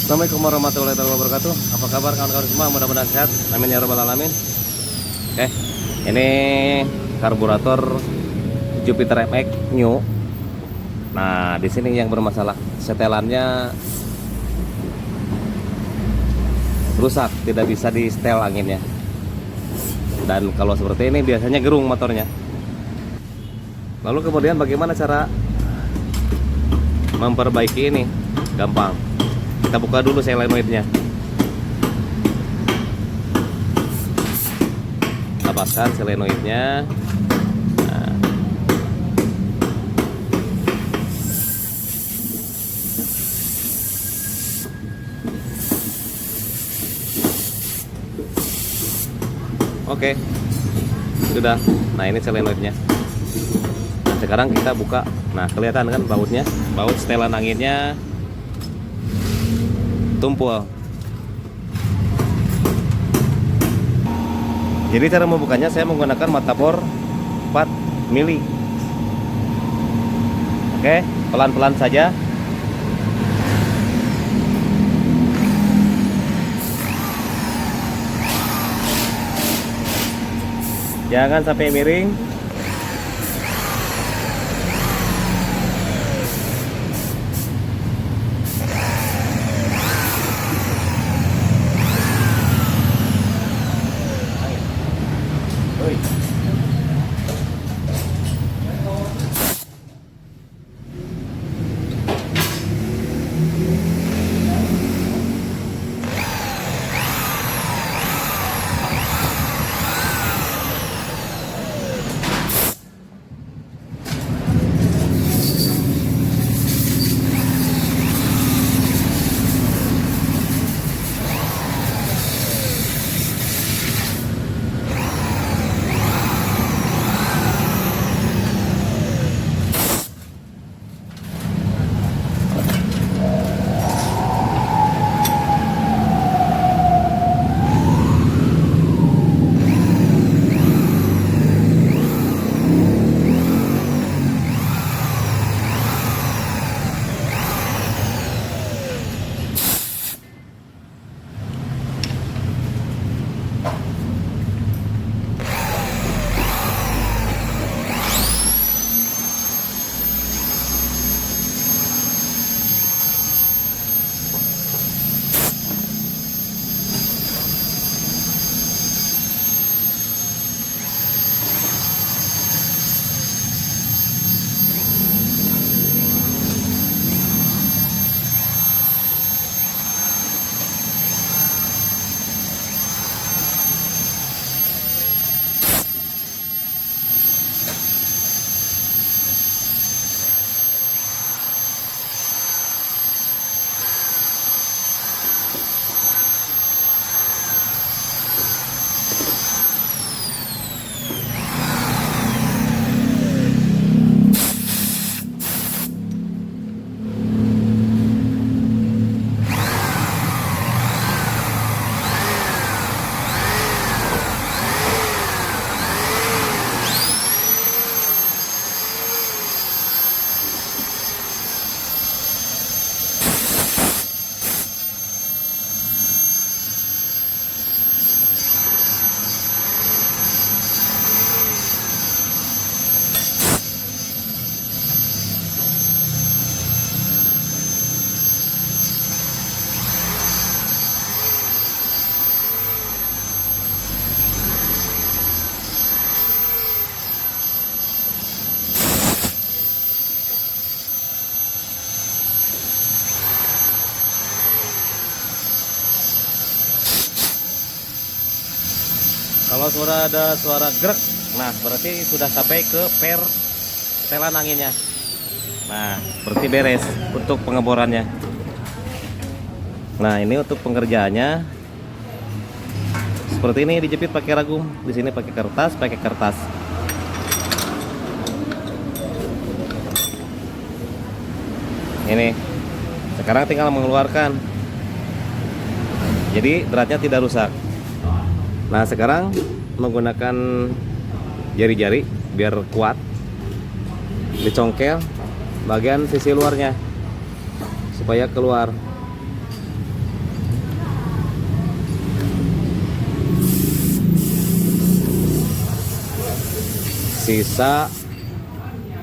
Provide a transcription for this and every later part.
Assalamualaikum warahmatullahi wabarakatuh. Apa kabar kawan-kawan semua? Mudah-mudahan sehat. Amin ya rabbal alamin. Oke, ini karburator Jupiter MX New. Nah, di sini yang bermasalah, setelannya rusak, tidak bisa di setel anginnya. Dan kalau seperti ini biasanya gerung motornya. Lalu kemudian bagaimana cara memperbaiki ini? Gampang. Kita buka dulu solenoidnya. Lepaskan solenoidnya. Nah. Oke, sudah. Nah, ini solenoidnya. Nah, sekarang kita buka. Nah, kelihatan kan bautnya, baut setelan anginnya tumpul. Jadi cara membukanya saya menggunakan mata bor 4 mili. Oke, pelan-pelan saja. Jangan sampai miring. Kalau sudah ada suara grek, nah berarti sudah sampai ke per setelan anginnya. Nah, berarti beres untuk pengeborannya. Nah, ini untuk pengerjaannya seperti ini, dijepit pakai ragum. Di sini pakai kertas. Ini. Sekarang tinggal mengeluarkan. Jadi beratnya tidak rusak. Nah, sekarang menggunakan jari-jari biar kuat, dicongkel bagian sisi luarnya supaya keluar. sisa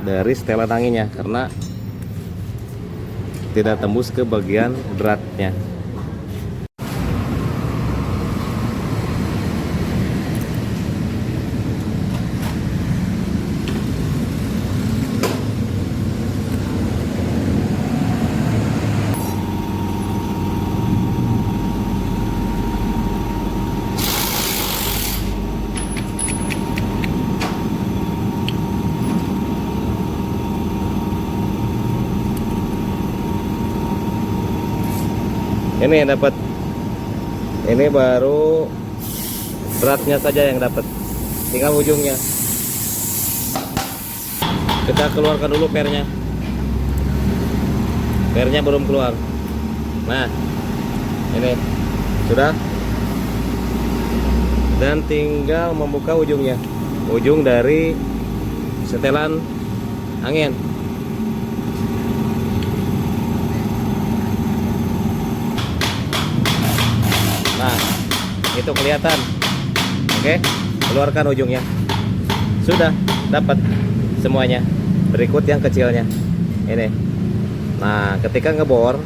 dari setelan anginnya karena tidak tembus ke bagian dratnya. Ini yang dapat, ini baru beratnya saja yang dapat, tinggal ujungnya. Kita keluarkan dulu pernya, pernya belum keluar. Nah, ini sudah, dan tinggal membuka ujungnya, ujung dari setelan angin. Nah, itu kelihatan. Oke, keluarkan ujungnya. Sudah dapat semuanya. Berikut yang kecilnya. Ini. Nah, ketika ngebor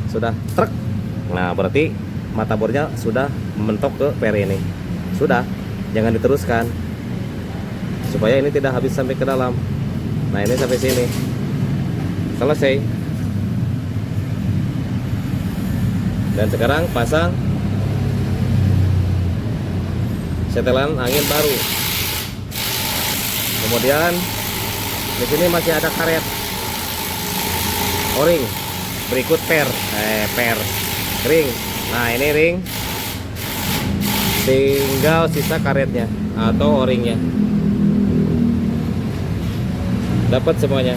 sudah truk. Nah, berarti mata bornya sudah mentok ke per ini. Sudah, jangan diteruskan. Supaya ini tidak habis sampai ke dalam. Nah, ini sampai sini. Selesai. Dan sekarang pasang setelan angin baru. Kemudian di sini masih ada karet O-ring. Berikut per ring. Nah, ini ring. Tinggal sisa karetnya atau O-ringnya. Dapat semuanya.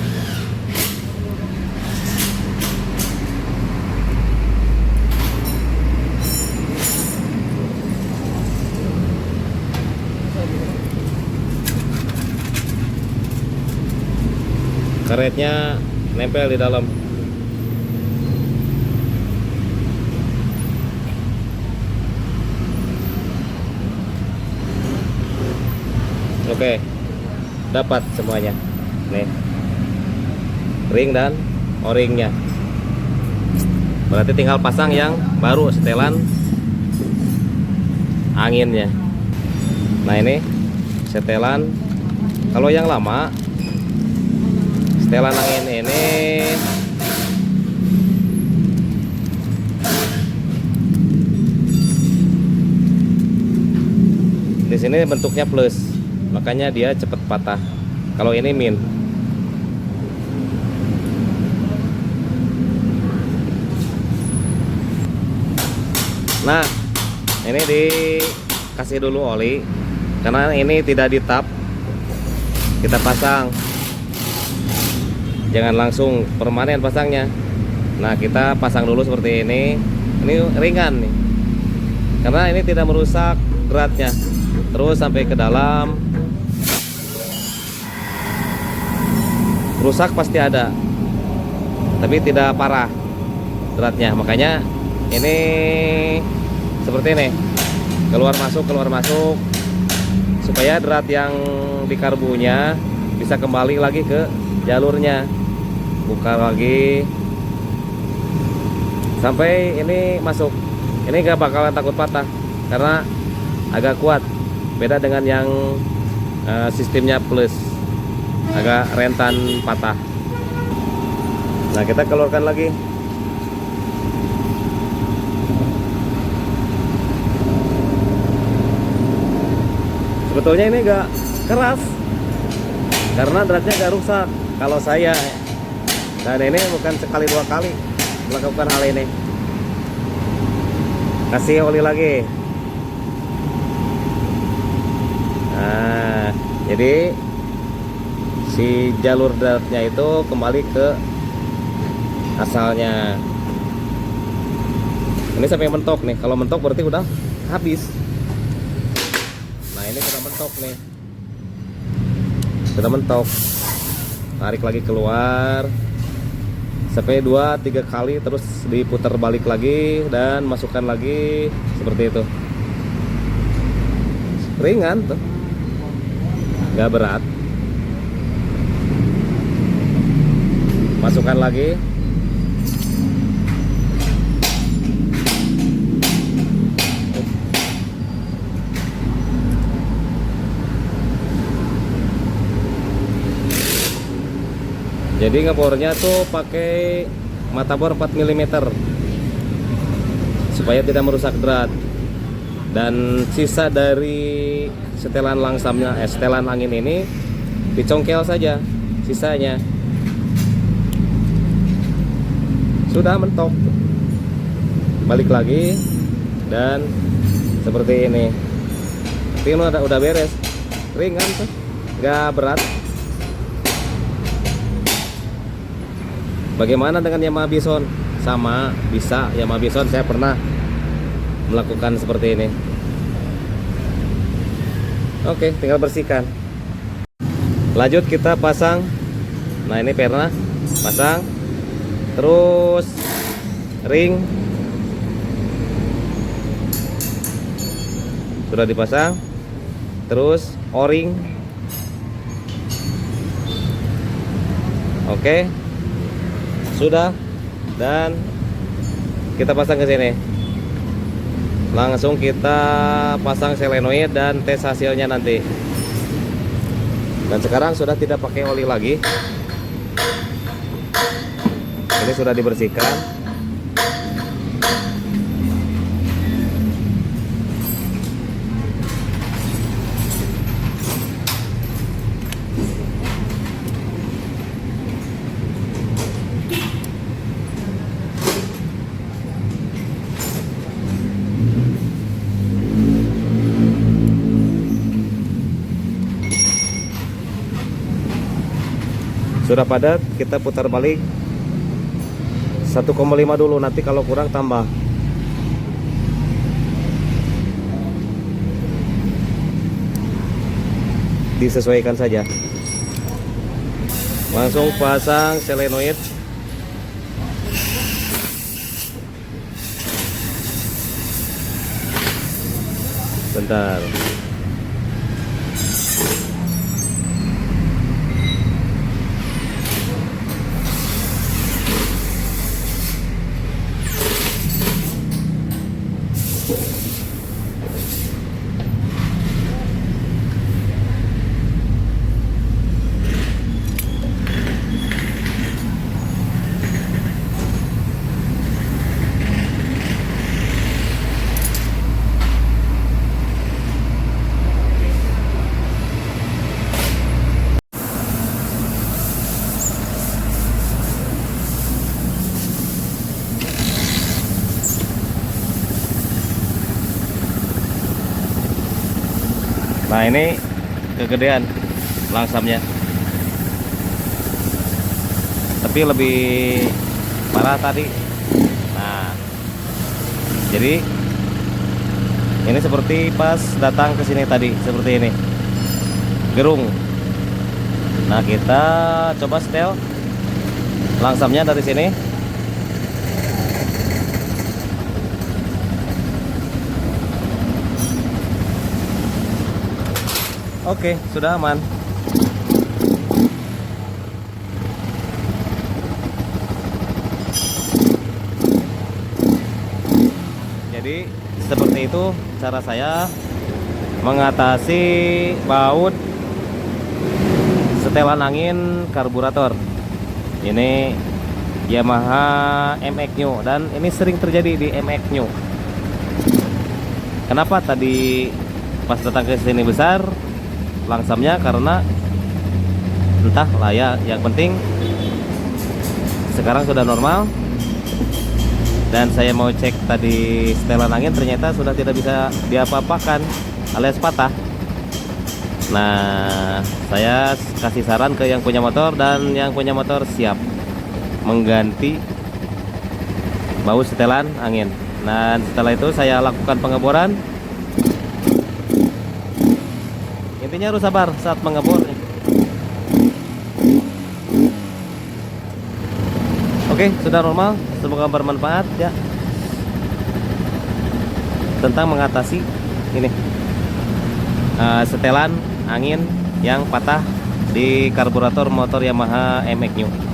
Karetnya nempel di dalam. Oke, dapat semuanya. Nih, ring dan O-ringnya. Berarti tinggal pasang yang baru, setelan anginnya. Nah, ini setelan. Kalau yang lama, setelan angin ini di sini bentuknya plus, makanya dia cepat patah. Kalau ini min. Nah, ini dikasih dulu oli karena ini tidak ditap. Kita pasang. Jangan langsung permanen pasangnya. Nah, kita pasang dulu seperti ini. Ini ringan nih, karena ini tidak merusak dratnya. Terus sampai ke dalam. Rusak pasti ada, tapi tidak parah dratnya. Makanya ini seperti ini, keluar masuk supaya drat yang di karbunya bisa kembali lagi ke jalurnya. Buka lagi sampai ini masuk. Ini gak bakalan takut patah karena agak kuat. Beda dengan yang sistemnya plus, agak rentan patah. Nah, kita keluarkan lagi. Sebetulnya ini gak keras karena dratnya gak rusak kalau saya. Dan ini bukan sekali dua kali melakukan hal ini. Kasih oli lagi. Nah, jadi si jalur dratnya itu kembali ke asalnya. Ini sampai mentok nih. Kalau mentok berarti udah habis. Nah, ini sudah mentok nih. Sudah mentok. Tarik lagi keluar sampai 2-3 kali, terus diputar balik lagi dan masukkan lagi seperti itu. Ringan tuh, nggak berat. masukkan lagi. Jadi ngebornya tuh pakai mata bor 4 mm supaya tidak merusak drat. Dan sisa dari setelan langsamnya, setelan angin ini dicongkel saja sisanya. Sudah mentok. Balik lagi dan seperti ini. Tapi ini udah beres. Ringan tuh, nggak berat. Bagaimana dengan Yamaha Bison? Sama, bisa. Yamaha Bison saya pernah melakukan seperti ini. Oke, tinggal bersihkan. Lanjut kita pasang. Nah, ini perna pasang. Terus ring sudah dipasang. Terus o-ring. Oke. Sudah, dan kita pasang ke sini. Langsung kita pasang solenoid dan tes hasilnya nanti. Dan sekarang sudah tidak pakai oli lagi. Ini sudah dibersihkan. Sudah padat, kita putar balik 1,5 dulu, nanti kalau kurang tambah. Disesuaikan saja. Langsung pasang solenoid. Bentar. Nah, ini kegedean langsamnya, tapi lebih parah tadi. Nah, jadi ini seperti pas datang ke sini tadi, seperti ini gerung. Nah, kita coba setel langsamnya dari sini. Oke, sudah aman. Jadi seperti itu cara saya mengatasi baut setelan angin karburator. Ini Yamaha MX New, dan ini sering terjadi di MX New. Kenapa tadi pas datang ke sini besar langsamnya? Karena entahlah ya, yang penting sekarang sudah normal. Dan saya mau cek tadi setelan angin, ternyata sudah tidak bisa diapa-apakan alias patah. Nah, saya kasih saran ke yang punya motor, dan yang punya motor siap mengganti baut setelan angin. Dan setelah itu saya lakukan pengeboran. Intinya harus sabar saat mengebor. Oke, sudah normal. Semoga bermanfaat ya, tentang mengatasi ini setelan angin yang patah di karburator motor Yamaha MX New.